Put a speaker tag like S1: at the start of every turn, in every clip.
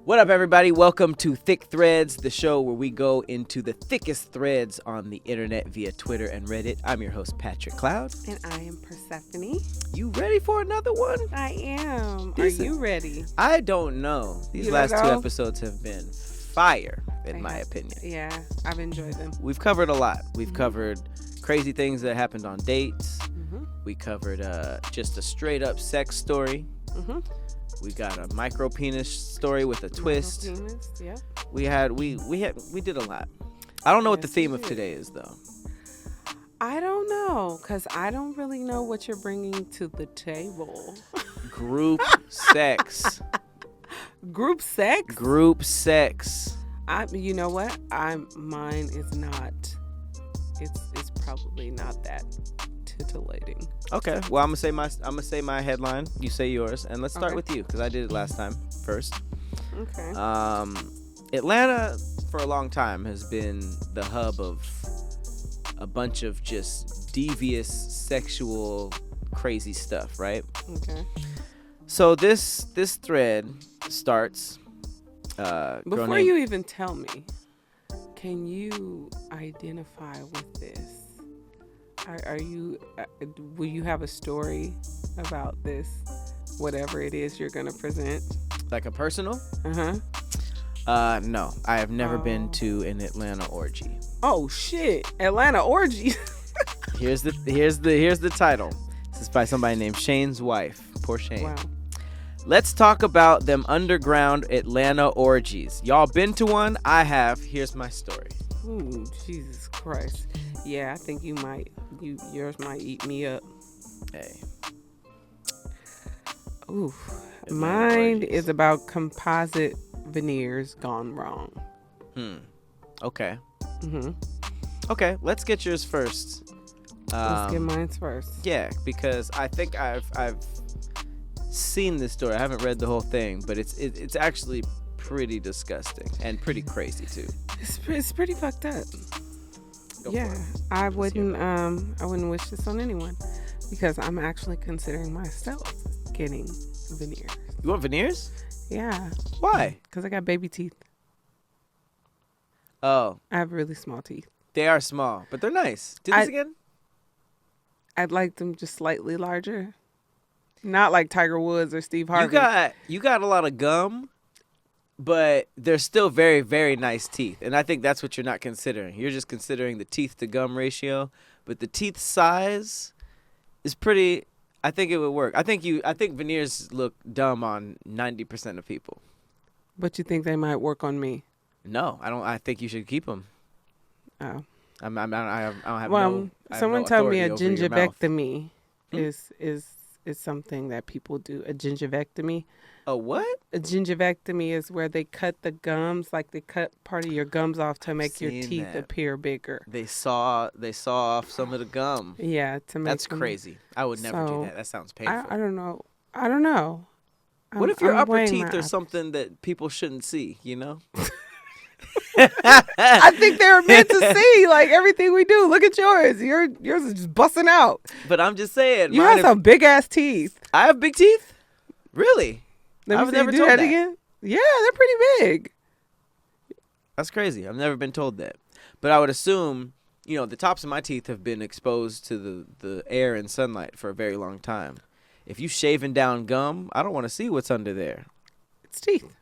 S1: What up, everybody? Welcome to Thick Threads, the show where we go into the thickest threads on the internet via Twitter and Reddit. I'm your host, Patrick Cloud.
S2: And I am Persephanii.
S1: You ready for another one?
S2: I am. Are you ready?
S1: I don't know. These last two episodes have been fire, in my opinion.
S2: Yeah, I've enjoyed them.
S1: We've covered a lot. We've covered crazy things that happened on dates. We covered just a straight up sex story. We got a micro penis story with a twist.
S2: Penis, yeah.
S1: We did a lot. I don't know what the theme of today is, though.
S2: I don't know, because I don't really know what you're bringing to the table.
S1: Group sex.
S2: Group sex?
S1: Group sex.
S2: You know what? Mine is not. It's probably not that titillating.
S1: Okay. Well, I'm gonna say my headline. You say yours, and let's start with you because I did it last time first.
S2: Okay.
S1: Atlanta for a long time has been the hub of a bunch of just devious sexual crazy stuff, right?
S2: Okay.
S1: So this thread starts.
S2: Before you even tell me, can you identify with this? Will you have a story about this, whatever it is you're gonna present?
S1: Like a personal? No, I have never been to an Atlanta orgy.
S2: Oh shit, Atlanta orgy.
S1: Here's the title. This is by somebody named Shane's wife. Poor Shane.
S2: Wow.
S1: Let's talk about them underground Atlanta orgies. Y'all been to one? I have. Here's my story.
S2: Ooh, Jesus Christ. Yeah, I think yours might eat me up.
S1: Hey.
S2: Ooh. Mine is about composite veneers gone wrong.
S1: Okay. Okay, let's get yours first.
S2: Let's get mine first.
S1: Yeah, because I think I've seen this story. I haven't read the whole thing, but it's actually pretty disgusting and pretty crazy too.
S2: It's pretty fucked up. Yeah, I wouldn't wish this on anyone because I'm actually considering myself getting veneers.
S1: You want veneers?
S2: Yeah.
S1: Why?
S2: Because I got baby teeth.
S1: Oh.
S2: I have really small teeth.
S1: They are small, but they're nice. Do this again?
S2: I'd like them just slightly larger. Not like Tiger Woods or Steve Harvey.
S1: You got a lot of gum, but they're still very, very nice teeth. And I think that's what you're not considering. You're just considering the teeth to gum ratio. But the teeth size is pretty, I think it would work. I think veneers look dumb on 90% of people.
S2: But you think they might work on me?
S1: No, I don't. I think you should keep them.
S2: Oh.
S1: I don't have
S2: someone
S1: no
S2: told me a
S1: authority over your mouth.
S2: gingivectomy is something that people do. A gingivectomy.
S1: A what?
S2: A gingivectomy is where they cut the gums, like they cut part of your gums off to make your teeth appear bigger.
S1: They saw off some of the gum.
S2: Yeah, to make
S1: That's crazy. I would never do that. That sounds painful.
S2: I don't know.
S1: What if your upper teeth are something that people shouldn't see, you know?
S2: I think they're meant to see, like, everything we do. Look at yours. Yours is just busting out.
S1: But I'm just saying.
S2: You have some big-ass teeth.
S1: I have big teeth? Really?
S2: I've never told that again. Yeah, they're pretty big.
S1: That's crazy. I've never been told that. But I would assume, the tops of my teeth have been exposed to the air and sunlight for a very long time. If you shaving down gum, I don't want to see what's under there.
S2: It's teeth.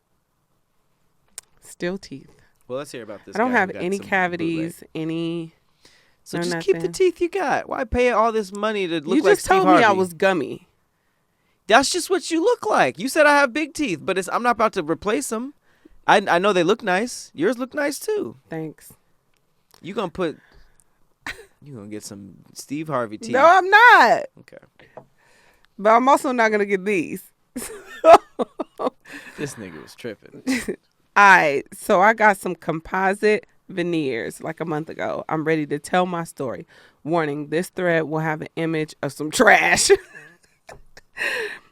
S2: Still teeth.
S1: Well, let's hear about this.
S2: I don't have any cavities,
S1: So just keep the teeth you got. Why pay all this money to look like Steve Harvey?
S2: You just told me I was gummy.
S1: That's just what you look like. You said I have big teeth, but I'm not about to replace them. I know they look nice. Yours look nice too.
S2: Thanks.
S1: You gonna get some Steve Harvey teeth?
S2: No, I'm not.
S1: Okay.
S2: But I'm also not gonna get these.
S1: This nigga was tripping.
S2: So I got some composite veneers like a month ago. I'm ready to tell my story. Warning, this thread will have an image of some trash.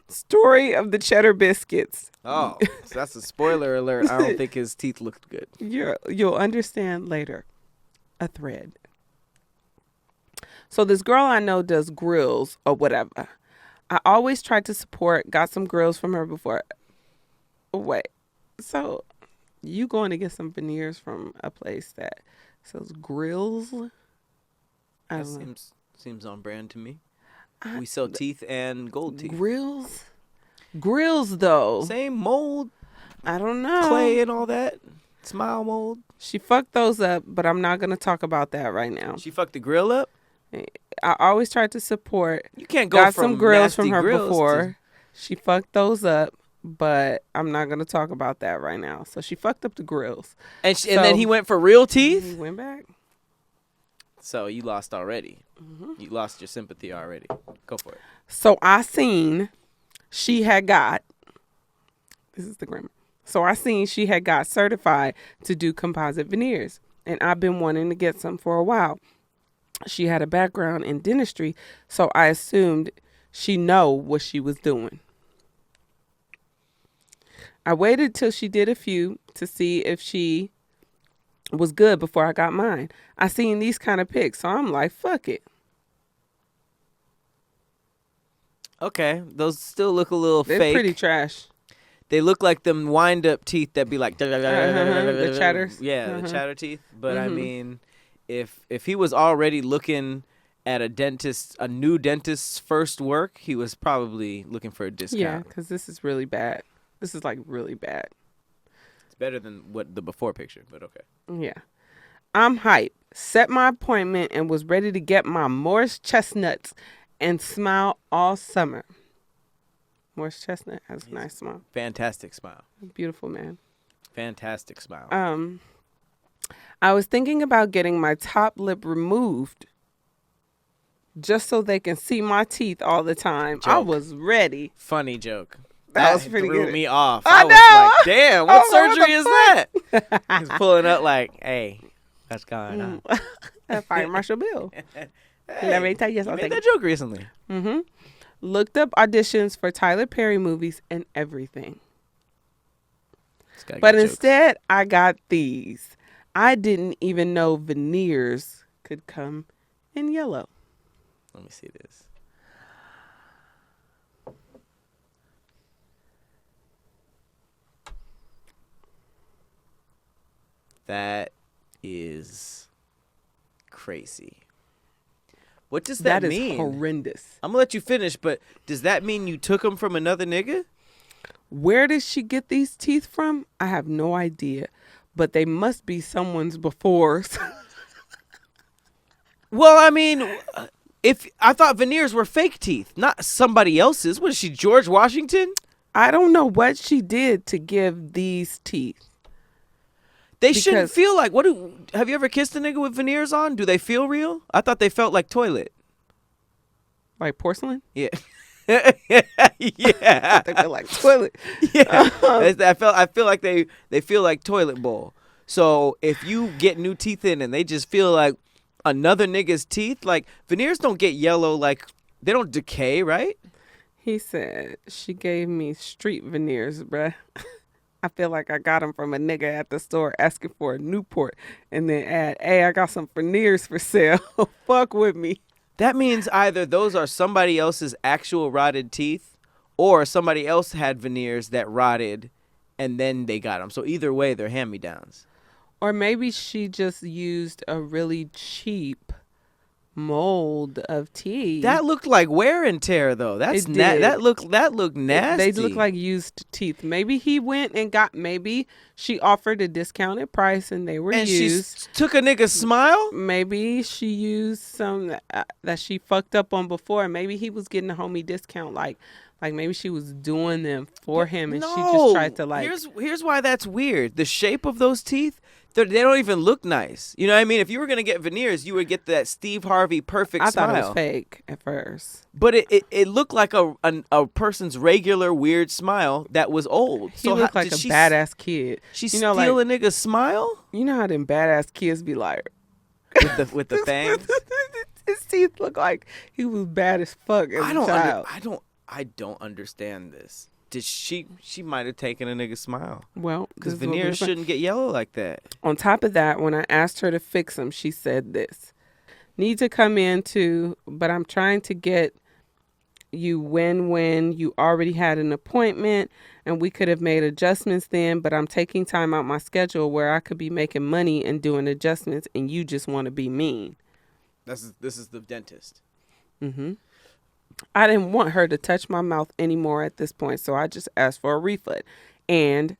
S2: Story of the cheddar biscuits.
S1: Oh, so that's a spoiler alert. I don't think his teeth looked good.
S2: You'll understand later. A thread. So this girl I know does grills or whatever. I always tried to support, got some grills from her before. Wait. So you going to get some veneers from a place that sells grills? I
S1: That
S2: don't know.
S1: seems on brand to me.
S2: I-
S1: We sell teeth and gold teeth.
S2: Grills though.
S1: Same mold,
S2: I don't know.
S1: clay and all that. Smile mold.
S2: She fucked those up, but I'm not gonna talk about that right now.
S1: She fucked the grill up.
S2: I always tried to support.
S1: You can't go
S2: Got
S1: from
S2: some grills
S1: nasty
S2: from her
S1: grills
S2: before. She fucked those up, but I'm not gonna talk about that right now. So she fucked up the grills.
S1: and then he went for real
S2: He
S1: teeth.
S2: went back.
S1: So you lost already.
S2: Mm-hmm.
S1: You lost your sympathy already. Go for it.
S2: So I seen she had got. This is the grammar. So I seen she had got certified to do composite veneers, and I've been wanting to get some for a while. She had a background in dentistry, so I assumed she know what she was doing. I waited till she did a few to see if she was good before I got mine. I seen these kind of pics, so I'm like, fuck it.
S1: Okay, those still look a little
S2: They're
S1: fake.
S2: pretty trash.
S1: They look like them wind-up teeth that be like
S2: The chatters.
S1: Yeah, the chatter teeth. But I
S2: Mhm.
S1: mean, if he was already looking at a new dentist's first work, he was probably looking for a discount.
S2: Yeah, because this is really bad. This is like really bad.
S1: It's better than what the before picture, but okay.
S2: Yeah. I'm hyped. Set my appointment and was ready to get my Morris chestnuts and smile all summer. Morris chestnut has a nice smile.
S1: Fantastic smile.
S2: Beautiful man.
S1: Fantastic smile.
S2: I was thinking about getting my top lip removed just so they can see my teeth all the time. I
S1: Joke.
S2: was ready.
S1: Funny joke.
S2: That was pretty
S1: threw
S2: good.
S1: me off.
S2: I
S1: was
S2: know.
S1: like, damn, what
S2: I was like,
S1: surgery is that?
S2: what
S1: He's pulling up like, hey, what's going on?
S2: Fire Marshal Bill.
S1: Hey,
S2: Let me tell you
S1: you
S2: something.
S1: made that joke recently.
S2: Mm-hmm. Looked up auditions for Tyler Perry movies and everything. But instead, I got these. I didn't even know veneers could come in yellow.
S1: Let me see this. That is crazy. What does that mean?
S2: That is horrendous.
S1: I'm gonna let you finish, but does that mean you took them from another nigga?
S2: Where did she get these teeth from? I have no idea. But they must be someone's before.
S1: Well, I mean, if I thought veneers were fake teeth, not somebody else's. What is she, George Washington?
S2: I don't know what she did to give these teeth.
S1: They shouldn't feel like. Have you ever kissed a nigga with veneers on? Do they feel real? I thought they felt like toilet.
S2: Like porcelain?
S1: Yeah. Yeah.
S2: They feel like toilet.
S1: Yeah. I feel like they feel like toilet bowl. So if you get new teeth in and they just feel like another nigga's teeth, like veneers don't get yellow, like they don't decay, right?
S2: He said she gave me street veneers, bruh. I feel like I got them from a nigga at the store asking for a Newport and then add, hey, I got some veneers for sale. Fuck with me.
S1: That means either those are somebody else's actual rotted teeth or somebody else had veneers that rotted and then they got them. So either way, they're hand-me-downs.
S2: Or maybe she just used a really cheap mold of teeth.
S1: That looked like wear and tear, though. That looked nasty.
S2: They look like used teeth. Maybe he went and maybe she offered a discounted price and they were used.
S1: She took a nigga's smile?
S2: Maybe she used some that she fucked up on before. Maybe he was getting a homie discount. Like maybe she was doing them for him and she just tried to like.
S1: Here's why that's weird. The shape of those teeth, they don't even look nice. You know what I mean? If you were gonna get veneers, you would get that Steve Harvey perfect smile.
S2: I thought it was fake at first,
S1: but it looked like a person's regular weird smile that was old.
S2: He looked like a badass kid.
S1: She steal a nigga's smile?
S2: You know how them badass kids be like
S1: with the fangs.
S2: His teeth look like he was bad as fuck as a child.
S1: I don't understand this. Did she might have taken a nigga's smile.
S2: Well,
S1: because veneers shouldn't get yellow like that.
S2: On top of that, when I asked her to fix them, she said this. Need to come in too, but I'm trying to get you when you already had an appointment and we could have made adjustments then, but I'm taking time out my schedule where I could be making money and doing adjustments, and you just want to be mean.
S1: This is the dentist.
S2: Mm-hmm. I didn't want her to touch my mouth anymore at this point, so I just asked for a refund. And ...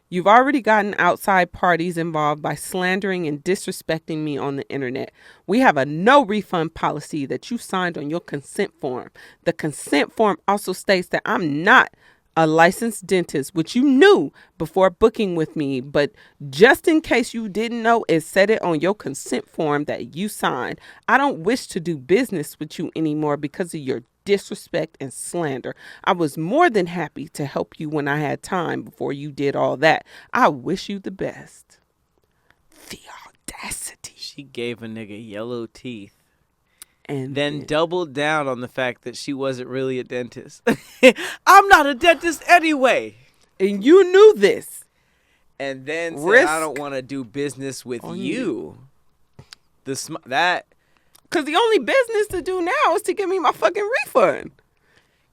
S2: You've already gotten outside parties involved by slandering and disrespecting me on the internet. We have a no refund policy that you signed on your consent form. The consent form also states that I'm not a licensed dentist, which you knew before booking with me, but just in case you didn't know, it said it on your consent form that you signed. I don't wish to do business with you anymore because of your disrespect and slander. I was more than happy to help you when I had time before you did all that. I wish you the best. The audacity.
S1: She gave a nigga yellow teeth.
S2: And
S1: then doubled down on the fact that she wasn't really a dentist. I'm not a dentist anyway.
S2: And you knew this.
S1: And then said, I don't want to do business with you. That.
S2: Because the only business to do now is to give me my fucking refund.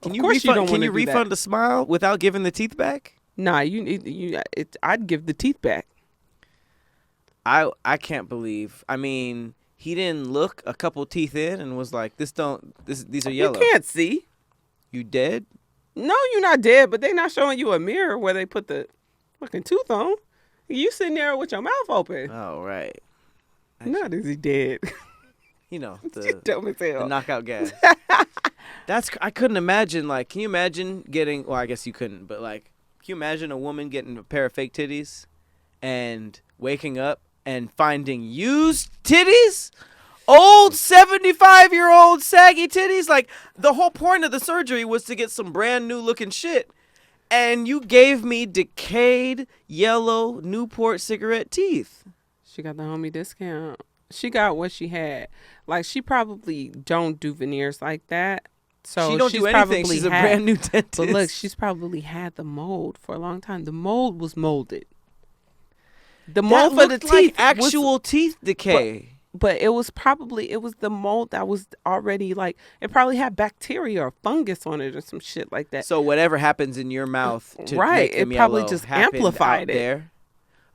S1: Can you refund the smile without giving the teeth back?
S2: Nah, I'd give the teeth back.
S1: I can't believe. I mean, he didn't look a couple teeth in and was like, these are yellow.
S2: You can't see.
S1: You dead?
S2: No, you're not dead, but they're not showing you a mirror where they put the fucking tooth on. You sitting there with your mouth open.
S1: Oh, right.
S2: Not is he dead.
S1: You know,
S2: the
S1: knockout gas. I couldn't imagine, like, can you imagine getting, well, I guess you couldn't, but like, can you imagine a woman getting a pair of fake titties and waking up and finding used titties? Old 75-year-old saggy titties? Like, the whole point of the surgery was to get some brand new looking shit. And you gave me decayed yellow Newport cigarette teeth.
S2: She got the homie discount. She got what she had. Like, she probably don't do veneers like that. So
S1: she don't do anything. She's a brand new dentist.
S2: But look, she's probably had the mold for a long time. The mold was molded. The mold for the teeth,
S1: like actual teeth decay.
S2: But it was the mold that was already like, it probably had bacteria or fungus on it or some shit like that.
S1: So whatever happens in your mouth to
S2: right,
S1: make them
S2: it probably
S1: yellow
S2: just amplified it.
S1: There.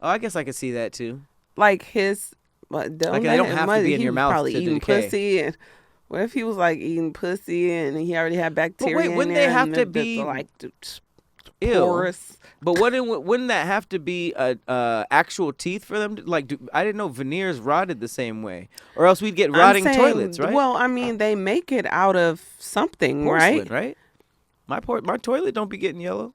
S1: Oh, I guess I could see that too.
S2: Like his,
S1: like they don't have to be in your mouth
S2: probably
S1: to
S2: eating
S1: decay.
S2: Pussy, and what if he was like eating pussy and he already had bacteria?
S1: But wait, wouldn't they have to be
S2: like
S1: porous? But wouldn't that have to be actual teeth for them? I didn't know veneers rotted the same way, or else we'd get rotting toilets, right?
S2: Well, I mean, they make it out of something,
S1: porcelain, right? My toilet don't be getting yellow.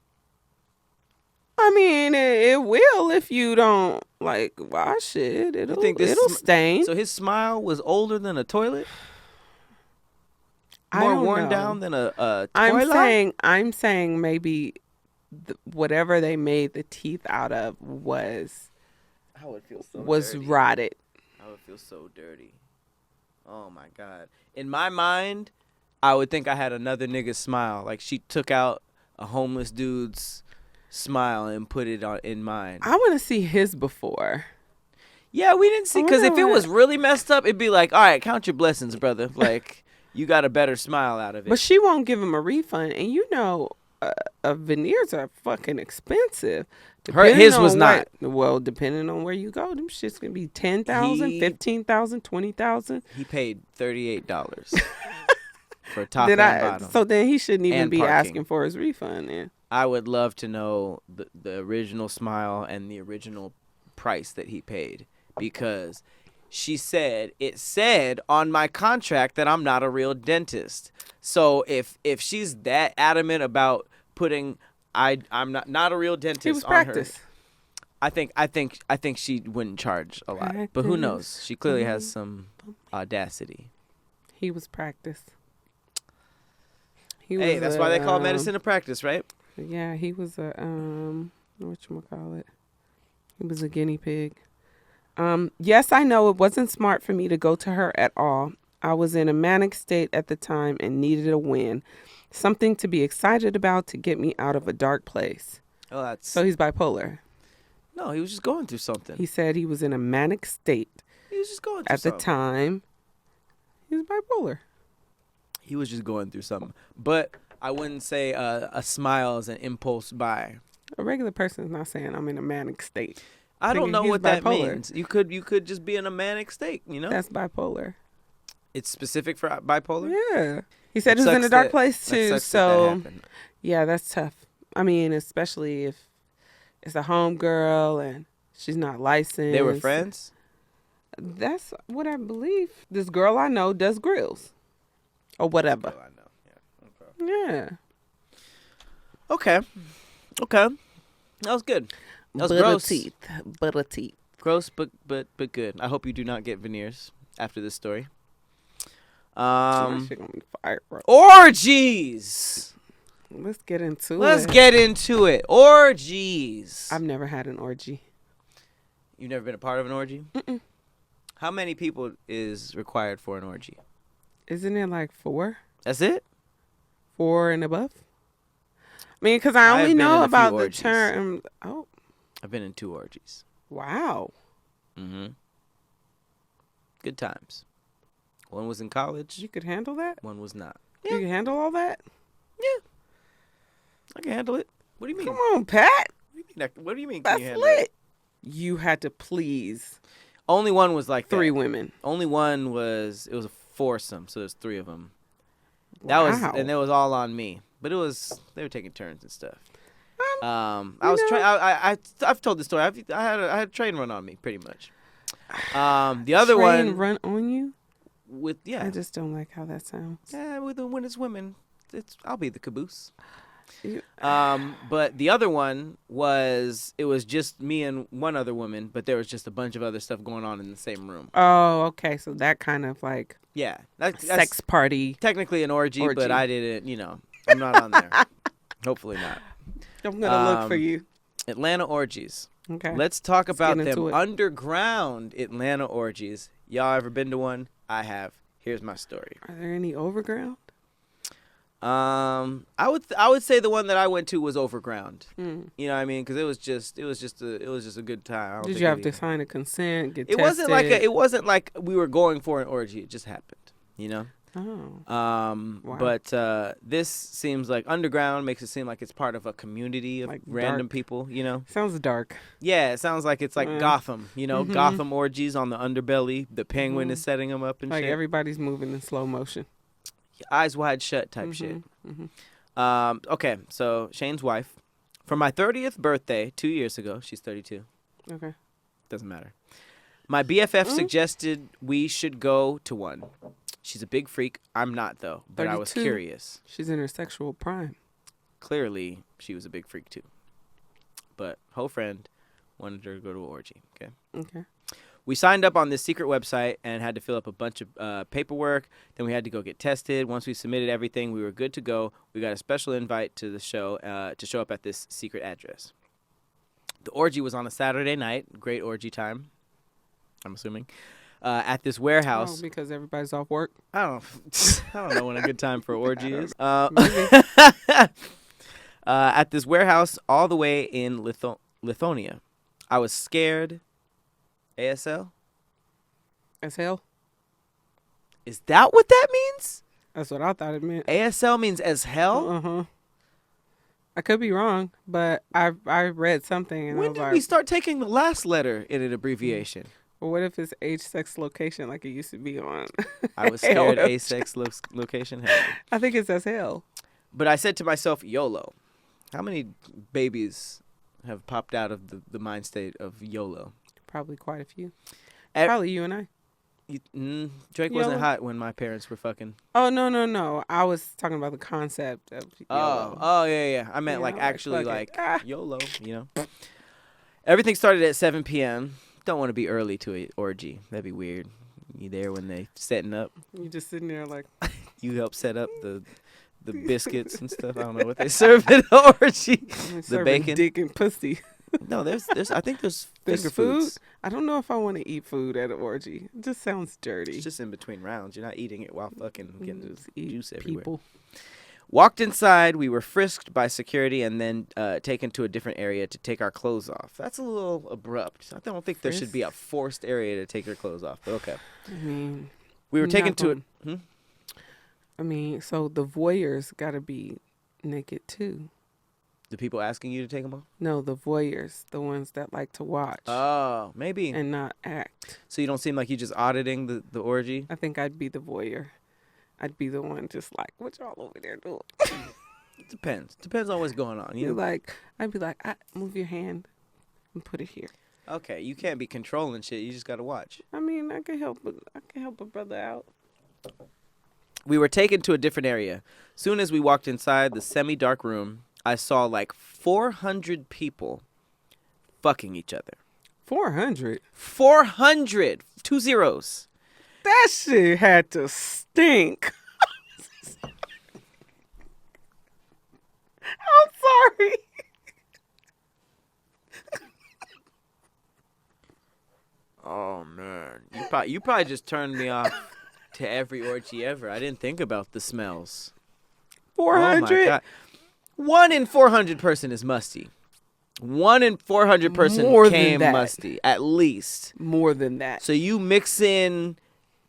S2: I mean, it will if you don't like wash it. It'll stain.
S1: So his smile was older than a toilet.
S2: More
S1: worn down than a toilet.
S2: I'm saying maybe whatever they made the teeth out of was rotted.
S1: I would feel so dirty. Oh my God! In my mind, I would think I had another nigga's smile. Like she took out a homeless dude's smile and put it in mine.
S2: I want to see his before.
S1: Yeah, we didn't see, because if it was really messed up, it'd be like, all right, count your blessings, brother. Like, you got a better smile out of it.
S2: But she won't give him a refund, and you know, veneers are fucking expensive.
S1: His was not.
S2: Well, depending on where you go, them shit's gonna be $10,000, $15,000, $20,000.
S1: He paid $38 for top and bottom.
S2: So then he shouldn't even be asking for his refund. Then
S1: I would love to know the original smile and the original price that he paid, because it said on my contract that I'm not a real dentist. So if she's that adamant about putting I'm not a real dentist,
S2: he was
S1: on
S2: practice.
S1: Her, I think she wouldn't charge a lot. Practice. But who knows? She clearly has some audacity.
S2: He was practice.
S1: That's why they call medicine a practice, right?
S2: Yeah, he was a whatchamacallit. He was a guinea pig. Yes, I know it wasn't smart for me to go to her at all. I was in a manic state at the time and needed a win. Something to be excited about to get me out of a dark place.
S1: Oh,
S2: so he's bipolar.
S1: No, he was just going through something.
S2: He said he was in a manic state.
S1: He was just going through
S2: something. At the time, he was bipolar.
S1: He was just going through something. But I wouldn't say a smile is an impulse buy.
S2: A regular person is not saying I'm in a manic state.
S1: I don't
S2: Thinking
S1: know
S2: he's
S1: what that
S2: bipolar.
S1: means. You could just be in a manic state, you know?
S2: That's bipolar.
S1: It's specific for bipolar?
S2: Yeah. He said
S1: It
S2: he was in
S1: sucks
S2: a dark
S1: that-
S2: place
S1: that
S2: too.
S1: sucks that
S2: So
S1: happened.
S2: yeah, that's tough. I mean, especially if it's a homegirl and she's not licensed.
S1: They were friends?
S2: That's what I believe. This girl I know does grills. Or whatever.
S1: Girl, I know.
S2: Yeah.
S1: Okay. Okay. That was good. That was
S2: Butter
S1: gross.
S2: teeth. Butter teeth.
S1: Gross, but good. I hope you do not get veneers after this story.
S2: My shit gonna be fire, bro.
S1: Orgies.
S2: Let's get into it.
S1: Let's get into it. Orgies.
S2: I've never had an orgy.
S1: You've never been a part of an orgy?
S2: Mm-mm.
S1: How many people is required for an orgy?
S2: Isn't it like 4?
S1: That's it?
S2: 4 and above? I mean, because I
S1: I've
S2: only
S1: been in
S2: know
S1: a few
S2: about the
S1: orgies.
S2: term. Oh,
S1: I've been in 2 orgies.
S2: wow.
S1: Mm-hmm. Good times. One was in college.
S2: You could handle that?
S1: One was not.
S2: You can handle all that?
S1: I can handle it. What do you mean?
S2: Come on, Pat.
S1: What do you mean? Can
S2: That's
S1: you handle it?
S2: lit. You had to please
S1: Only one was like
S2: 3
S1: that.
S2: women.
S1: Only one was. It was a foursome, so there's 3 of them. That was,
S2: Wow.
S1: and it was all on me. But it was. They were taking turns and stuff. I
S2: you
S1: was
S2: know.
S1: I've told the story. I had a train run on me, pretty much. The other
S2: Train
S1: one
S2: run on you?
S1: with
S2: I just don't like how that sounds.
S1: when it's women, I'll be the caboose.
S2: You-
S1: But the other one was just me and one other woman, but there was just a bunch of other stuff going on in the same room.
S2: Oh, okay. So that kind of like
S1: Yeah, that's
S2: sex party.
S1: technically an orgy,
S2: Orgy.
S1: but I didn't. I'm not on there. Hopefully not.
S2: I'm gonna look for you.
S1: Atlanta orgies.
S2: Okay.
S1: Let's talk about
S2: get into
S1: them
S2: it.
S1: underground Atlanta orgies. Y'all ever been to one? I have. Here's my story.
S2: Are there any overground?
S1: I would say the one that I went to was overground.
S2: Mm.
S1: You know what I mean? Because it was just a good time. I don't
S2: Did
S1: think
S2: you have
S1: any-
S2: to sign a consent? Get
S1: It
S2: tested?
S1: wasn't like we were going for an orgy. It just happened. You know.
S2: Oh. Wow.
S1: But this seems like underground makes it seem like it's part of a community of
S2: Like
S1: random
S2: dark.
S1: people. You know.
S2: Sounds dark.
S1: Yeah, it sounds like it's like
S2: Mm.
S1: Gotham. You know,
S2: Mhm.
S1: Gotham orgies on the underbelly. The Penguin is setting them up and
S2: Like
S1: shit.
S2: everybody's moving in slow motion.
S1: Eyes wide shut type shit.
S2: Mhm.
S1: Okay, so Shane's wife, for my 30th birthday 2 years ago, she's 32.
S2: Okay.
S1: Doesn't matter. My BFF
S2: Mm.
S1: suggested we should go to one. She's a big freak. I'm not though, but I was
S2: 32.
S1: curious.
S2: She's in her sexual prime.
S1: Clearly, she was a big freak too. But her friend wanted her to go to an orgy. Okay.
S2: Okay.
S1: We signed up on this secret website and had to fill up a bunch of paperwork. Then we had to go get tested. Once we submitted everything, we were good to go. We got a special invite to the show to show up at this secret address. The orgy was on a Saturday night. Great orgy time, I'm assuming. At this warehouse.
S2: Oh, because everybody's off work.
S1: I don't know when a good time for orgy is.
S2: Maybe.
S1: At this warehouse all the way in Lithonia. I was scared. ASL?
S2: As hell.
S1: Is that what that means?
S2: That's what I thought it meant.
S1: ASL means as hell?
S2: Uh-huh. I could be wrong, but I read something and I
S1: When
S2: was
S1: did
S2: like,
S1: we start taking the last letter in an abbreviation?
S2: well, what if it's age, sex, location like it used to be on?
S1: I was scared
S2: Hell.
S1: A-sex location. Hell.
S2: I think it's as hell.
S1: But I said to myself, YOLO. How many babies have popped out of the mind state of YOLO?
S2: Probably quite a few.
S1: Eh,
S2: Probably you and I.
S1: Drake wasn't
S2: YOLO?
S1: hot when my parents were fucking.
S2: Oh, no. I was talking about the concept of YOLO.
S1: Oh, yeah. I meant
S2: Yeah,
S1: like
S2: like,
S1: actually
S2: fuck it.
S1: YOLO, you know. Everything started at 7 p.m. Don't want to be early to an orgy. That'd be weird. You there when they setting up.
S2: You just sitting there like,
S1: You help set up the biscuits and stuff. I don't know what they serve at an orgy.
S2: serving
S1: bacon?
S2: dick and pussy.
S1: No, there's I think there's
S2: There's
S1: finger
S2: food?
S1: foods.
S2: I don't know if I want to eat food at an orgy. It just sounds dirty.
S1: It's just in between rounds. You're not eating it while fucking getting
S2: Just eat
S1: juice everywhere.
S2: people.
S1: Walked inside. We were frisked by security and then taken to a different area to take our clothes off. That's a little abrupt. I don't think there should be a forced area to take your clothes off. But okay.
S2: I mean,
S1: We were
S2: I'm
S1: taken
S2: not
S1: to it.
S2: gonna- I mean, so the voyeurs got to be naked too.
S1: The people asking you to take them off?
S2: No, the voyeurs, the ones that like to watch
S1: Oh, maybe.
S2: and not act.
S1: So you don't seem like you're just auditing the orgy?
S2: I think I'd be the voyeur. I'd be the one just like, what y'all over there doing?
S1: It depends. Depends on what's going on.
S2: You're like, I'd be like, move your hand and put it here.
S1: Okay, you can't be controlling shit. You just got to watch.
S2: I mean, I can help a brother out.
S1: We were taken to a different area. Soon as we walked inside the semi-dark room, I saw like 400 people fucking each other.
S2: 400?
S1: 400! 2 zeros.
S2: That shit had to stink. I'm sorry.
S1: Oh, man. You probably just turned me off to every orgy ever. I didn't think about the smells.
S2: 400?
S1: Oh, my God. 1 in 400 person is musty. 1 in 400 person
S2: More than
S1: came
S2: that.
S1: musty, at least.
S2: More than that.
S1: So you mix in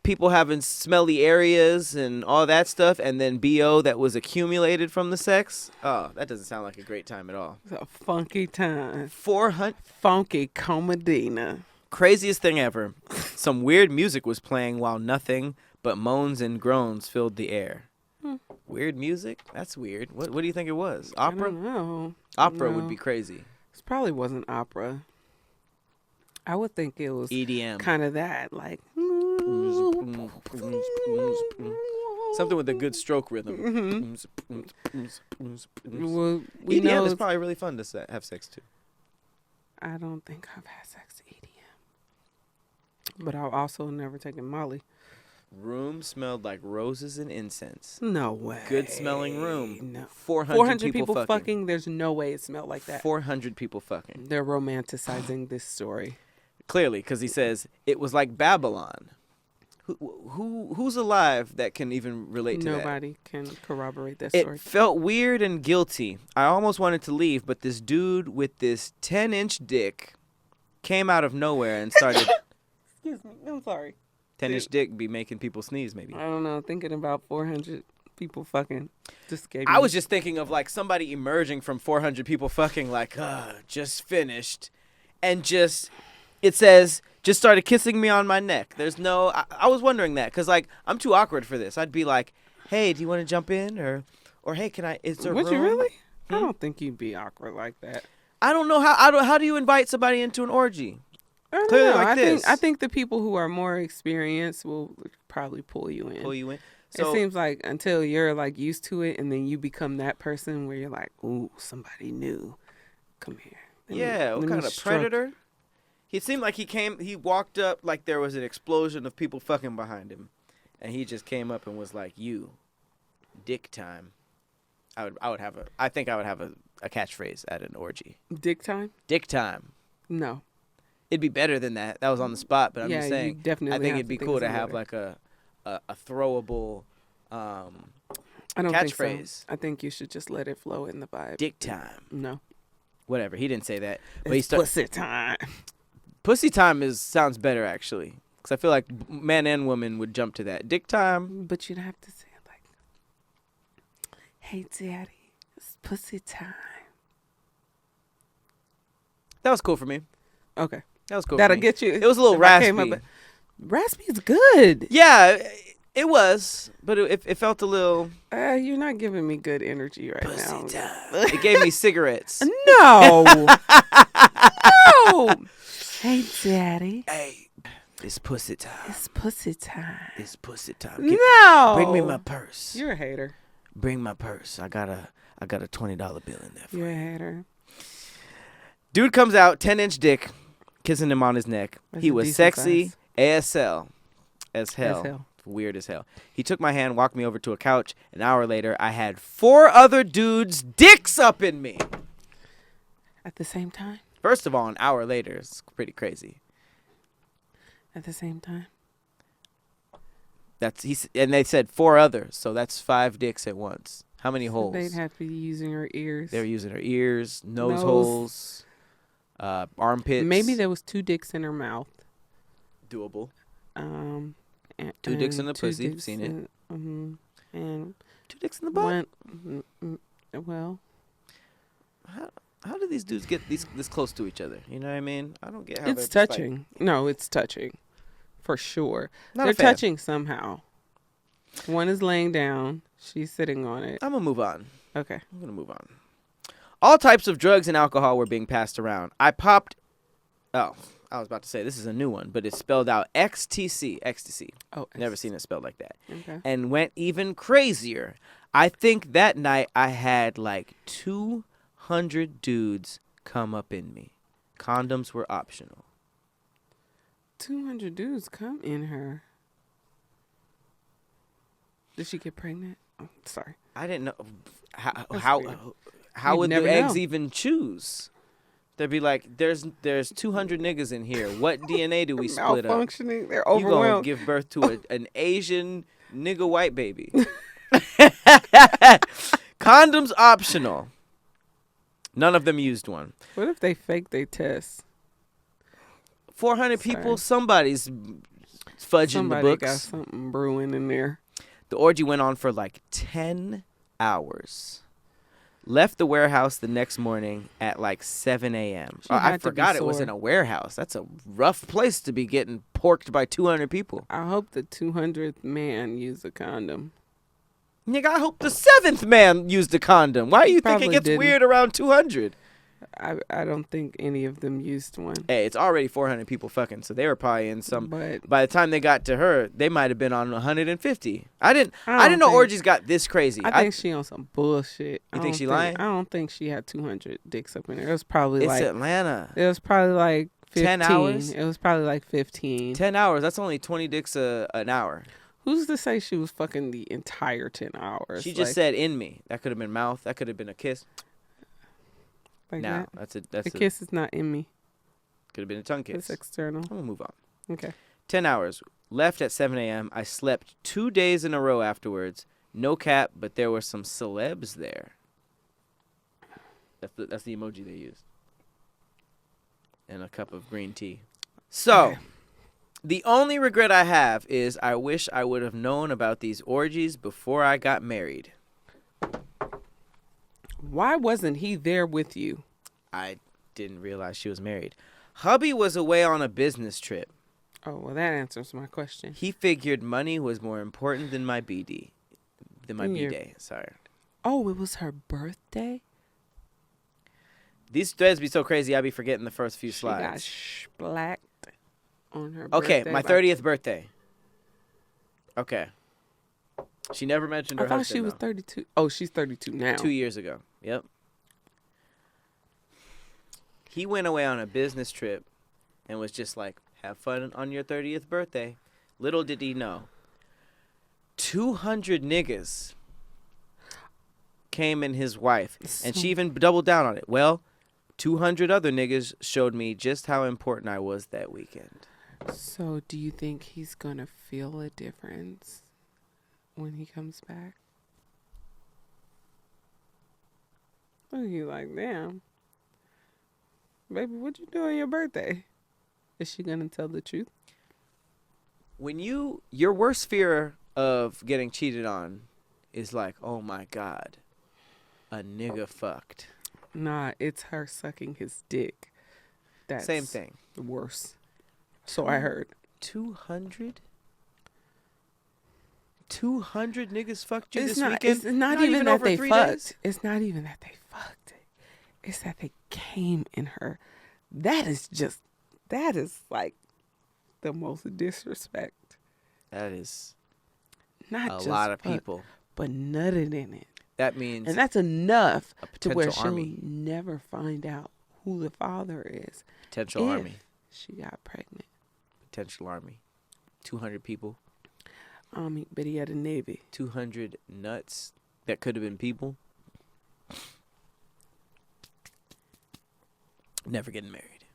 S1: people having smelly areas and all that stuff, and then BO that was accumulated from the sex. Oh, that doesn't sound like a great time at all.
S2: It's a funky time.
S1: 400.
S2: Funky comedina.
S1: Craziest thing ever. Some weird music was playing while nothing but moans and groans filled the air. Weird music? That's weird. What do you think it was?
S2: I
S1: Opera?
S2: don't know.
S1: Opera
S2: No.
S1: would be crazy.
S2: This probably wasn't opera. I would think it was
S1: EDM.
S2: kind of that, like
S1: Something with a good stroke rhythm.
S2: well, we
S1: EDM
S2: know
S1: is probably really fun to have sex to.
S2: I don't think I've had sex to EDM, but I've also never taken Molly.
S1: Room smelled like roses and incense.
S2: No way.
S1: Good smelling room.
S2: No.
S1: 400 people fucking.
S2: There's no way it smelled like that.
S1: 400 people fucking.
S2: They're romanticizing this story.
S1: Clearly, because he says it was like Babylon. Who's alive that can even relate to that?
S2: Nobody can corroborate that
S1: It
S2: story.
S1: felt weird and guilty. I almost wanted to leave, but this dude with this 10-inch dick came out of nowhere and started.
S2: Excuse me. I'm sorry.
S1: 10-inch dick be making people sneeze, maybe.
S2: I don't know. Thinking about 400 people fucking just gave
S1: I
S2: me-
S1: was just thinking of like somebody emerging from 400 people fucking like, just finished. And just, it says, just started kissing me on my neck. There's no, I was wondering that because like, I'm too awkward for this. I'd be like, hey, do you want to jump in? Or hey, can I, is there
S2: Would
S1: room?
S2: you really? I don't think you'd be awkward like that.
S1: I don't know how do you invite somebody into an orgy?
S2: I don't
S1: Clearly
S2: know.
S1: like this.
S2: I think the people who are more experienced will probably pull you in.
S1: Pull you in?
S2: It seems like until you're like used to it and then you become that person where you're like, ooh, somebody new. Come here.
S1: What kind of predator? He seemed like he walked up like there was an explosion of people fucking behind him. And he just came up and was like, you, dick time. I think I would have a catchphrase at an orgy.
S2: Dick time?
S1: Dick time.
S2: No.
S1: It'd be better than that. That was on the spot, but I'm just
S2: You
S1: saying.
S2: definitely
S1: I think
S2: have
S1: it'd be
S2: think
S1: cool
S2: of
S1: to
S2: something
S1: have
S2: better.
S1: like a throwable
S2: I don't think so.
S1: catchphrase.
S2: I think you should just let it flow in the vibe.
S1: Dick time.
S2: No.
S1: Whatever. He didn't say that. But
S2: It's pussy time.
S1: Pussy time sounds better actually, because I feel like man and woman would jump to that. Dick time.
S2: But you'd have to say it like, hey, daddy, it's pussy time.
S1: That was cool for me.
S2: Okay.
S1: That was cool.
S2: That'll
S1: for me.
S2: get you.
S1: It was a little
S2: if I came
S1: raspy.
S2: up- Raspy's good.
S1: Yeah, it was, but it felt a little.
S2: You're not giving me good energy right now.
S1: Pussy time. It gave me cigarettes.
S2: No. No. Hey, daddy.
S1: Hey, it's pussy time.
S2: It's pussy time.
S1: It's pussy time.
S2: No.
S1: Bring me my purse.
S2: You're a hater.
S1: Bring my purse. I got a $20 bill in there. For
S2: You're
S1: you.
S2: a hater.
S1: Dude comes out, 10-inch dick, kissing him on his neck.
S2: That's
S1: He
S2: a
S1: was
S2: decent
S1: sexy
S2: size.
S1: ASL as hell.
S2: As hell.
S1: Weird as hell. He took my hand, walked me over to a couch. An hour later, I had 4 other dudes' dicks up in me.
S2: At the same time?
S1: First of all, an hour later, it's pretty crazy.
S2: At the same time?
S1: And they said 4 others, so that's 5 dicks at once. How many
S2: So
S1: holes?
S2: they'd have to be using her ears.
S1: They were using her ears, nose
S2: Nose.
S1: holes, armpits.
S2: Maybe there was 2 dicks in her mouth.
S1: Doable.
S2: 2
S1: 2 dicks in the pussy. Seen it.
S2: Mm-hmm. And
S1: 2 dicks in the butt.
S2: Well,
S1: How do these dudes get this close to each other? You know what I mean? I don't get how
S2: it's
S1: they're
S2: touching. No, it's touching. For sure.
S1: Not
S2: They're
S1: a fan.
S2: touching somehow. One is laying down. She's sitting on it.
S1: I'm going to move on.
S2: Okay.
S1: I'm going to move on. All types of drugs and alcohol were being passed around. I popped. Oh, I was about to say this is a new one, but it's spelled out XTC. Ecstasy.
S2: Oh,
S1: Never seen it spelled like that.
S2: Okay.
S1: And went even crazier. I think that night I had like 200 dudes come up in me. Condoms were optional.
S2: 200 dudes come in her. Did she get pregnant? Oh, sorry.
S1: I didn't know how
S2: weird.
S1: how
S2: You'd
S1: would the
S2: never
S1: eggs
S2: know.
S1: even choose? They'd be like, there's 200 niggas in here. What DNA do we split up?
S2: Malfunctioning. They're
S1: You gonna
S2: overwhelmed.
S1: give birth to an Asian nigga white baby. Condoms optional. None of them used one.
S2: What if they fake they test?
S1: 400
S2: Sorry.
S1: people, somebody's fudging
S2: Somebody
S1: the
S2: got
S1: books.
S2: something brewing in there.
S1: The orgy went on for like 10 hours. Left the warehouse the next morning at like 7 a.m.
S2: She
S1: I
S2: had to be
S1: forgot it was
S2: sore.
S1: in a warehouse. That's a rough place to be getting porked by 200 people.
S2: I hope the 200th man used a condom.
S1: Nigga, I hope the 7th man used a condom. Why do you think it
S2: Probably
S1: gets
S2: didn't.
S1: weird around 200?
S2: I don't think any of them used one.
S1: Hey, it's already 400 people fucking, so they were probably in some.
S2: But
S1: By the time they got to her, they might have been on 150. I didn't
S2: don't
S1: know
S2: think-
S1: orgies got this crazy.
S2: I think she on some bullshit.
S1: You think she lying?
S2: I don't think she had 200 dicks up in there. It was probably
S1: It's
S2: like
S1: Atlanta.
S2: it was probably like 15.
S1: 10 hours?
S2: It was probably like 15.
S1: 10 hours. That's only 20 dicks an hour.
S2: Who's to say she was fucking the entire 10 hours?
S1: She just said in me. That could have been mouth. That could have been a kiss.
S2: like
S1: Now
S2: that.
S1: that's
S2: The
S1: a
S2: kiss is not in me.
S1: could have been a tongue kiss.
S2: It's external.
S1: I'm gonna move on.
S2: Okay.
S1: 10 hours. Left at 7 a.m. I slept 2 days in a row afterwards. No cap, but there were some celebs there. That's the emoji they used. And a cup of green tea. So,
S2: Okay.
S1: the only regret I have is I wish I would have known about these orgies before I got married.
S2: Why wasn't he there with you?
S1: I didn't realize she was married. Hubby was away on a business trip.
S2: Oh, well, that answers my question.
S1: He figured money was more important than my BD. Than my
S2: Yeah.
S1: B-day, sorry.
S2: Oh, it was her birthday?
S1: These threads be so crazy, I be forgetting the first few
S2: She got
S1: slides.
S2: blacked on her
S1: Okay,
S2: birthday.
S1: my 30th birthday. Okay. She never mentioned her
S2: I thought
S1: husband,
S2: she was
S1: though.
S2: 32. Oh, she's 32 now.
S1: 2 years ago. Yep. He went away on a business trip and was just like, have fun on your 30th birthday. Little did he know. 200 niggas came in his wife, and she even doubled down on it. Well, 200 other niggas showed me just how important I was that weekend.
S2: So, do you think he's going to feel a difference when he comes back? Look at you like, damn. Baby, what you do on your birthday? Is she going to tell the truth?
S1: When your worst fear of getting cheated on is like, oh my God, a nigga fucked.
S2: Nah, it's her sucking his dick. That's
S1: Same thing.
S2: worse. So I heard.
S1: 200? 200 niggas fucked you
S2: It's
S1: this
S2: not,
S1: weekend?
S2: it's not even that
S1: over
S2: they
S1: 3
S2: fucked.
S1: days?
S2: It's not even that they fucked. It's that they came in her. That is like the most disrespect.
S1: That is
S2: Not
S1: a
S2: just
S1: lot of
S2: fuck,
S1: people.
S2: but nutted in it.
S1: That means
S2: And that's enough
S1: a
S2: to where
S1: potential
S2: she'll
S1: army.
S2: never find out who the father is.
S1: Potential
S2: if
S1: army.
S2: she got pregnant.
S1: Potential army. 200 people.
S2: Army, but he had a navy.
S1: 200 nuts that could have been people. Never getting married.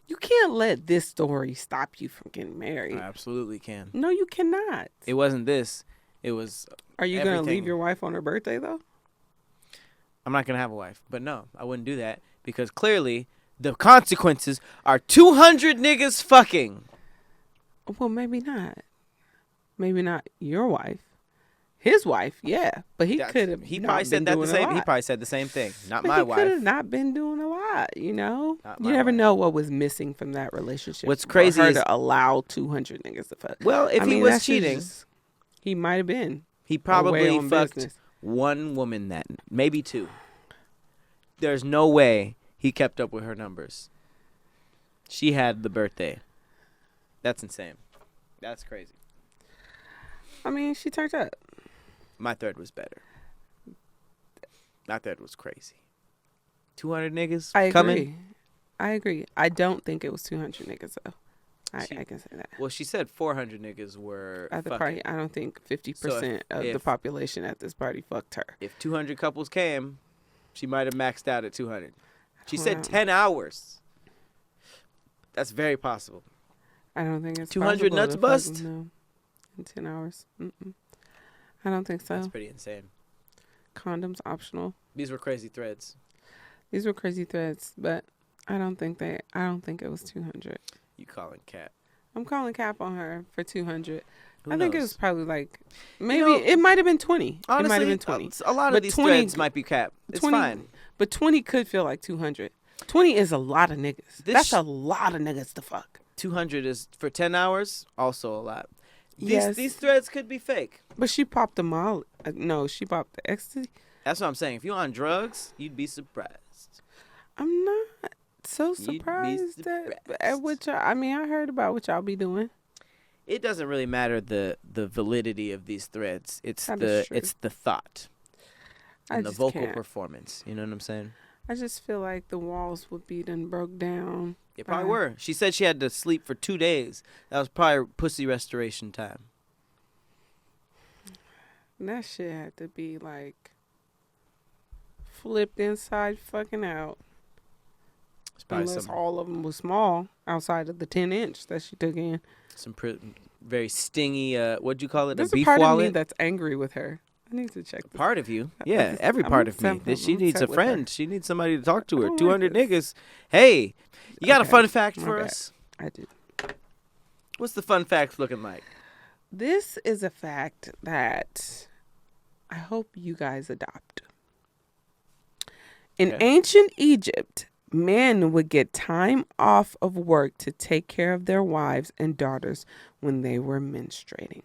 S2: You can't let this story stop you from getting married.
S1: I absolutely can.
S2: No, you cannot.
S1: It wasn't this. It was.
S2: Are you going to
S1: everything.
S2: leave your wife on her birthday, though?
S1: I'm not going to have a wife. But no, I wouldn't do that. Because clearly, the consequences are 200 niggas fucking.
S2: Well, maybe not. Maybe not your wife. His wife, yeah, but he
S1: That's-
S2: could have.
S1: He
S2: not
S1: probably
S2: been
S1: said that the
S2: doing a
S1: same. He
S2: lot.
S1: probably said the same thing. Not
S2: But
S1: my
S2: he could
S1: wife.
S2: have not been doing a lot, you know.
S1: Not
S2: You
S1: my
S2: never
S1: wife.
S2: know what was missing from that relationship.
S1: What's
S2: for
S1: crazy
S2: her
S1: is-
S2: to allow 200 niggas to fuck.
S1: Well, if
S2: I
S1: he
S2: mean,
S1: was
S2: that's
S1: cheating,
S2: just- he might have been.
S1: he
S2: away
S1: probably
S2: on
S1: fucked
S2: business.
S1: one woman that maybe two. There's no way he kept up with her numbers. She had the birthday. That's insane. That's crazy.
S2: I mean, she turned up.
S1: My third was better. My third was crazy. 200 niggas
S2: I agree.
S1: coming.
S2: I agree. I don't think it was 200 niggas though. I can say that.
S1: Well, she said 400 niggas were
S2: At the
S1: fucking.
S2: party, I don't think 50% of the
S1: if-
S2: population at this party fucked her.
S1: If 200 couples came, she might have maxed out at 200. She
S2: Wow.
S1: said 10 hours. That's very possible.
S2: I don't think it's
S1: 200
S2: possible
S1: nuts
S2: to fuck
S1: bust?
S2: them, no. In 10 hours. Mm-mm. I don't think so.
S1: That's pretty insane.
S2: Condoms optional.
S1: These were crazy threads.
S2: These were crazy threads, but I don't think it was 200.
S1: You calling cat.
S2: I'm calling cap on her for 200.
S1: Who
S2: I think it
S1: knows?
S2: was probably like maybe
S1: know,
S2: it might have been 20.
S1: Honestly,
S2: it might have been 20.
S1: A lot
S2: But
S1: of these
S2: 20
S1: threads might be cap. It's
S2: 20
S1: fine.
S2: But 20 could feel like 200. 20 is a lot of niggas.
S1: This
S2: That's
S1: sh-
S2: a lot of niggas to fuck.
S1: 200 is for 10 hours, also a lot.
S2: Yes.
S1: These threads could be fake.
S2: But she popped the molly. No, she popped the ecstasy.
S1: That's what I'm saying. If you're on drugs, you'd be surprised.
S2: I'm not so
S1: You'd be
S2: surprised at
S1: surprised.
S2: what y'all. I mean, I heard about what y'all be doing.
S1: It doesn't really matter the validity of these threads. It's
S2: That is true.
S1: it's the thought
S2: I
S1: and the
S2: just
S1: vocal
S2: can't.
S1: performance. You know what I'm saying?
S2: I just feel like the walls would be done broke down.
S1: They probably
S2: Fine.
S1: were. She said she had to sleep for 2 days. That was probably pussy restoration time.
S2: And that shit had to be like flipped inside fucking out.
S1: It's probably
S2: Unless
S1: some
S2: all of them was small outside of the 10-inch that she took in.
S1: very stingy. What'd you call it?
S2: There's
S1: a
S2: a
S1: beef
S2: part of me
S1: wallet.
S2: that's angry with her. I need to check this.
S1: Part of you,
S2: I
S1: yeah,
S2: just-
S1: every
S2: I'm
S1: part of me.
S2: upset
S1: That
S2: with-
S1: she
S2: I'm
S1: needs a
S2: upset with her.
S1: friend. She needs somebody to talk to
S2: I
S1: her.
S2: don't like
S1: 200
S2: this.
S1: niggas. Hey, you got a
S2: Okay,
S1: fun fact
S2: my
S1: for
S2: bad.
S1: us?
S2: I do.
S1: What's the fun facts looking like?
S2: This is a fact that I hope you guys adopt. In
S1: Okay.
S2: ancient Egypt, men would get time off of work to take care of their wives and daughters when they were menstruating.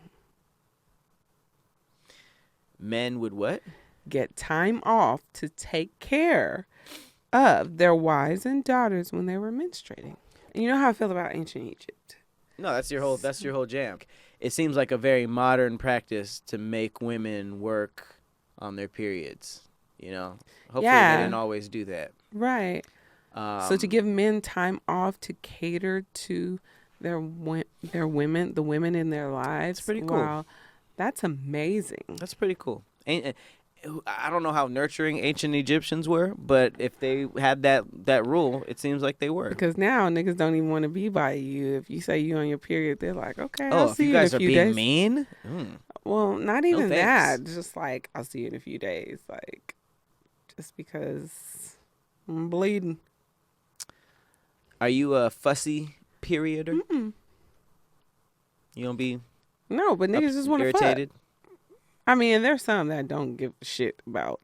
S1: Men would what?
S2: Get time off to take care of their wives and daughters when they were menstruating. And you know how I feel about ancient Egypt.
S1: No, that's your whole jam. It seems like a very modern practice to make women work on their periods. You know, hopefully
S2: Yeah.
S1: they didn't always do that.
S2: Right. So to give men time off to cater to their women, the women in their lives.
S1: That's pretty cool.
S2: Wow, that's amazing.
S1: That's pretty cool. I don't know how nurturing ancient Egyptians were, but if they had that rule, it seems like they were.
S2: Because now niggas don't even want to be by you. If you say you on your period, they're like, okay,
S1: Oh,
S2: I'll
S1: if
S2: see
S1: you
S2: you in a
S1: guys are
S2: few
S1: being
S2: days.
S1: mean,
S2: Well, not even that.
S1: thanks.
S2: Just like I'll see you in a few days. Like just because I'm bleeding.
S1: are you a fussy perioder?
S2: Mm-mm.
S1: You don't be
S2: No, but niggas just want to fuck.
S1: irritated?
S2: I mean, there's some that don't give a shit about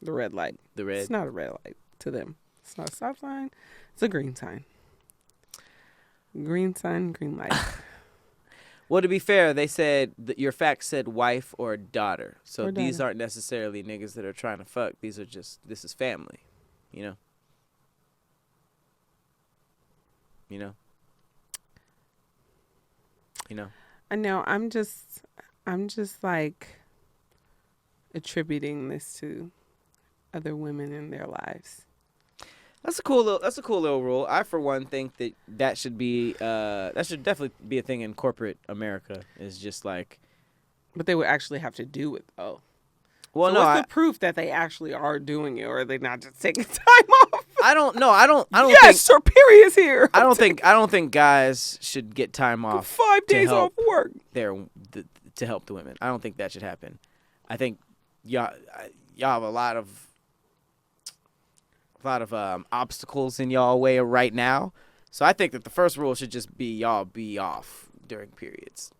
S2: the red light.
S1: The red.
S2: It's not a red light to them. It's not a stop sign. It's a green sign. Green sign, green light.
S1: Well, to be fair, they said that your facts said wife or daughter. So
S2: Or
S1: these
S2: daughter.
S1: aren't necessarily niggas that are trying to fuck. These are this is family. You know? You know? You know?
S2: I know. I'm just like attributing this to other women in their lives.
S1: That's a cool little rule. I for one think that should definitely be a thing in corporate America. Is just like,
S2: But they would actually have to do it though.
S1: well,
S2: So
S1: no,
S2: what's
S1: I
S2: the proof that they actually are doing it, or are they not just taking time off?
S1: don't know. I don't
S2: Yes,
S1: think
S2: sir. Period's here.
S1: I don't think guys should get time off
S2: 5
S1: to
S2: days off
S1: help
S2: work.
S1: to help the women. I don't think that should happen. I think y'all have a lot of obstacles in y'all way right now. So I think that the first rule should just be y'all be off during periods.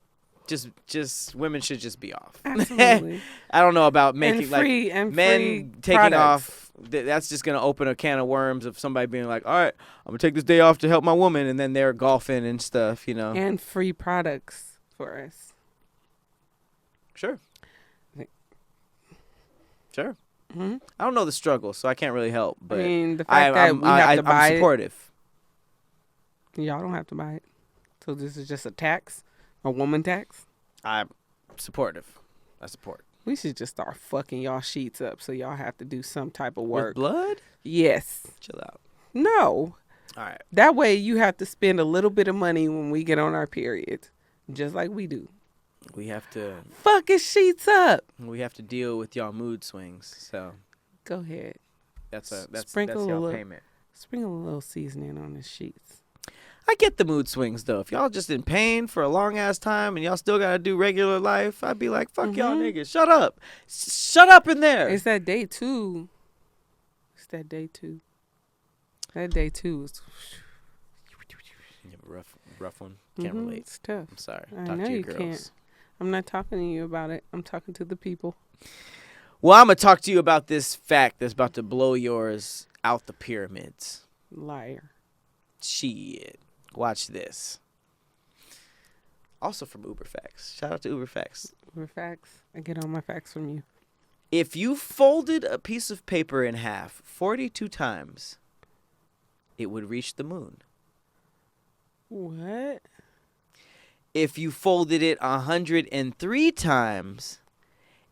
S1: just women should just be off.
S2: Absolutely.
S1: I don't know about making
S2: and free,
S1: like
S2: and
S1: men
S2: free
S1: taking
S2: products.
S1: off. That's just gonna open a can of worms of somebody being like, all right, I'm gonna take this day off to help my woman, and then they're golfing and stuff, you know.
S2: And free products for us.
S1: Sure.
S2: Like-
S1: Sure.
S2: Mm-hmm.
S1: I don't know the struggle, so I can't really help. But
S2: I mean, the fact that we have to buy
S1: I'm supportive.
S2: y'all don't have to buy it. So this is just a tax, a woman tax.
S1: I'm supportive. I support.
S2: We should just start fucking y'all sheets up so y'all have to do some type of work.
S1: With blood?
S2: Yes.
S1: Chill out.
S2: No.
S1: All right.
S2: That way you have to spend a little bit of money when we get on our period, just like we do.
S1: We have to.
S2: Fucking sheets up.
S1: We have to deal with y'all mood swings. So
S2: Go ahead.
S1: that's
S2: Sprinkle a
S1: y'all
S2: little-
S1: payment.
S2: Sprinkle a little seasoning on the sheets.
S1: I get the mood swings though. If y'all just in pain for a long ass time and y'all still gotta do regular life, I'd be like, fuck y'all niggas. Shut up. Shut up in there.
S2: It's that day two. It's that day two. That day two is.
S1: You have a rough one. Can't relate.
S2: It's tough.
S1: I'm sorry.
S2: I
S1: Talk
S2: know
S1: to your
S2: you
S1: girls.
S2: can't. I'm not talking to you about it. I'm talking to the people.
S1: Well, I'm gonna talk to you about this fact that's about to blow yours out the pyramids.
S2: Liar.
S1: Shit. Watch this. Also from Uber Facts. Shout out to Uber Facts.
S2: Uber facts. I get all my facts from you.
S1: If you folded a piece of paper in half 42 times, it would reach the moon.
S2: What?
S1: If you folded it 103 times,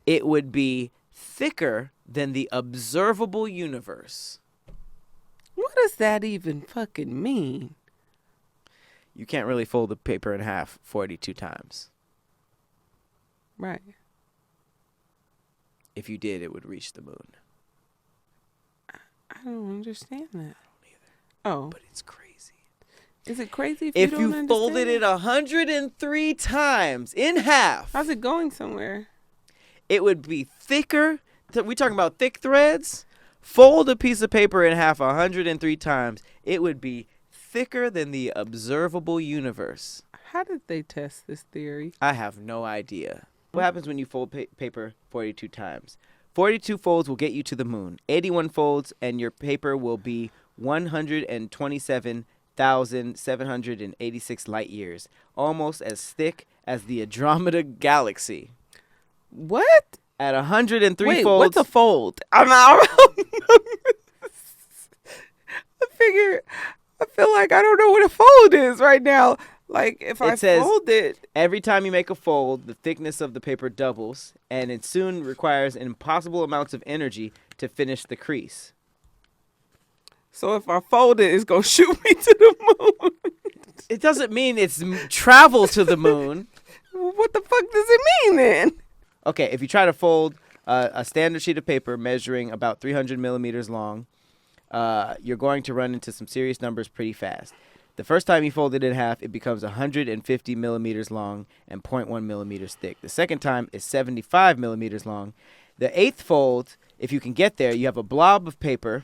S1: it would be thicker than the observable universe.
S2: What does that even fucking mean?
S1: You can't really fold the paper in half 42 times.
S2: Right.
S1: If you did, it would reach the moon.
S2: I don't understand that.
S1: I don't either.
S2: Oh.
S1: But it's crazy.
S2: Is it crazy
S1: If
S2: you
S1: you
S2: don't
S1: folded it
S2: understand?
S1: 103 times in half,
S2: How's it going somewhere?
S1: it would be thicker. We talking about thick threads? Fold a piece of paper in half 103 times. It would be thicker than the observable universe.
S2: How did they test this theory?
S1: I have no idea. What happens when you fold paper 42 times? 42 folds will get you to the moon. 81 folds and your paper will be 127,786 light years, almost as thick as the Andromeda Galaxy.
S2: What?
S1: At 103
S2: Wait,
S1: folds.
S2: what's a fold? I'm not. I feel like I don't know what a fold is right now. Like if I
S1: says
S2: fold it.
S1: Every time you make a fold, the thickness of the paper doubles, and it soon requires impossible amounts of energy to finish the crease.
S2: So if I fold it, it's gonna shoot me to the moon.
S1: It doesn't mean it's travel to the moon.
S2: What the fuck does it mean then?
S1: Okay, if you try to fold a standard sheet of paper measuring about 300 millimeters long, you're going to run into some serious numbers pretty fast. The first time you fold it in half, it becomes 150 millimeters long and 0.1 millimeters thick. The second time is 75 millimeters long. The eighth fold, if you can get there, you have a blob of paper,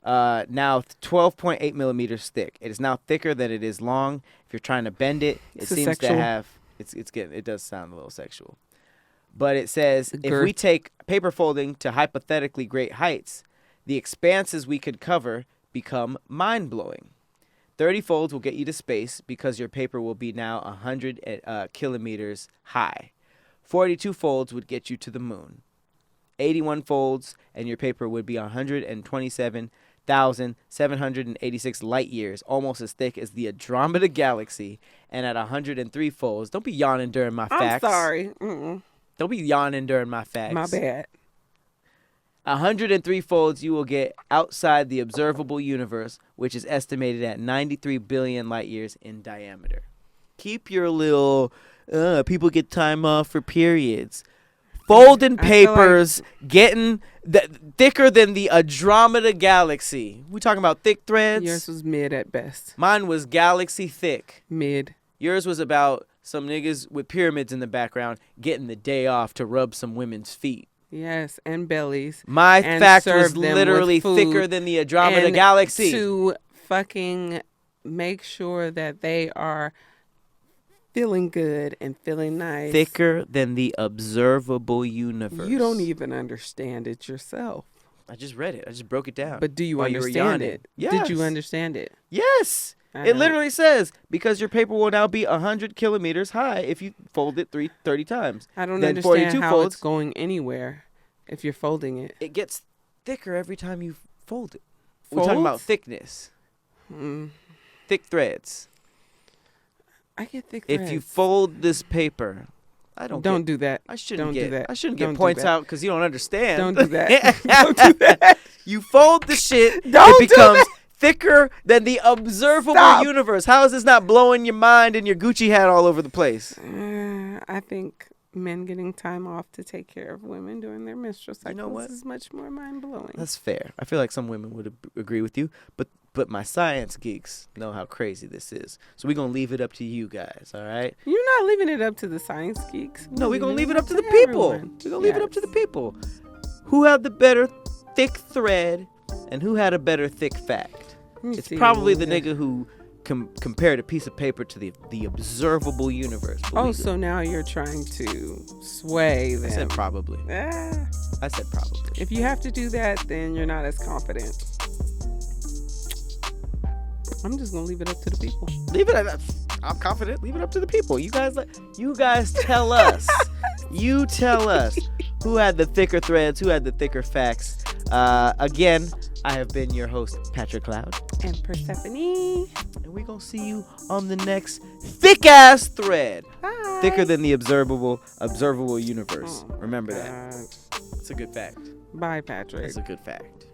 S1: now 12.8 millimeters thick. It is now thicker than it is long. If you're trying to bend it, it seems
S2: sexual.
S1: to have. It does sound a little sexual. But it says if
S2: girth.
S1: we take paper folding to hypothetically great heights, the expanses we could cover become mind-blowing. 30 folds will get you to space because your paper will be now 100 kilometers high. 42 folds would get you to the moon. 81 folds and your paper would be 127,786 light years, almost as thick as the Andromeda Galaxy. And at 103 folds, don't be yawning during my facts.
S2: I'm sorry. Mm-mm.
S1: Don't be yawning during my facts.
S2: My bad.
S1: 103 folds you will get outside the observable universe, which is estimated at 93 billion light years in diameter. Keep your little, people get time off for periods. Folding
S2: I feel
S1: papers getting thicker than the Andromeda Galaxy. We talking about thick threads?
S2: Yours was mid at best.
S1: Mine was galaxy thick.
S2: Mid.
S1: Yours was about some niggas with pyramids in the background getting the day off to rub some women's feet.
S2: Yes, and bellies.
S1: My
S2: and
S1: fact was
S2: serve them with
S1: literally
S2: food
S1: thicker than the Andromeda
S2: and
S1: Galaxy.
S2: to fucking make sure that they are feeling good and feeling nice.
S1: Thicker than the observable universe.
S2: You don't even understand it yourself.
S1: I just read it. I just broke it down.
S2: But do you
S1: while were
S2: understand
S1: yawning.
S2: it?
S1: Yes.
S2: Did you understand it?
S1: Yes.
S2: I
S1: It
S2: know.
S1: literally says, because your paper will now be 100 kilometers high if you fold it 30 times.
S2: I don't
S1: Then
S2: understand
S1: 42
S2: how
S1: folds.
S2: it's going anywhere if you're folding it.
S1: It gets thicker every time you fold it. We're talking about
S2: Folds?
S1: thickness.
S2: Mm,
S1: Thick threads.
S2: I get thick
S1: If you
S2: threads.
S1: fold this paper, I don't
S2: do that.
S1: I shouldn't
S2: Don't
S1: get
S2: do that.
S1: I shouldn't
S2: Don't
S1: get
S2: do
S1: points
S2: that.
S1: out because you don't understand.
S2: Don't do that. Don't do that.
S1: You fold the shit,
S2: Don't
S1: it
S2: do
S1: becomes thicker than the observable
S2: Stop.
S1: universe. How is this not blowing your mind and your Gucci hat all over the place?
S2: I think men getting time off to take care of women during their menstrual cycles
S1: You know what?
S2: is much more mind blowing.
S1: That's fair. I feel like some women would agree with you, but my science geeks know how crazy this is. So we're going to leave it up to you guys, all right?
S2: You're not leaving it up to the science geeks.
S1: No, we're going to leave it up to the people.
S2: everyone.
S1: We're going to leave it up to the people. Who had the better thick thread and who had a better thick fact?
S2: Let me
S1: It's
S2: see.
S1: probably the nigga who compared a piece of paper to the observable universe.
S2: Oh,
S1: Believe it.
S2: so now you're trying to sway
S1: I
S2: them.
S1: said probably.
S2: Ah,
S1: I said probably.
S2: if you have to do that, then you're not as confident. I'm just gonna leave it up to the people.
S1: Leave it. I'm confident. Leave it up to the people. You guys tell us. You tell us who had the thicker threads, who had the thicker facts. Again, I have been your host, Patrick Cloud.
S2: And Persephanii.
S1: And we're going to see you on the next thick-ass thread.
S2: Bye.
S1: Thicker than the observable universe.
S2: Oh,
S1: Remember that.
S2: God.
S1: It's a good fact.
S2: Bye, Patrick.
S1: It's a good fact.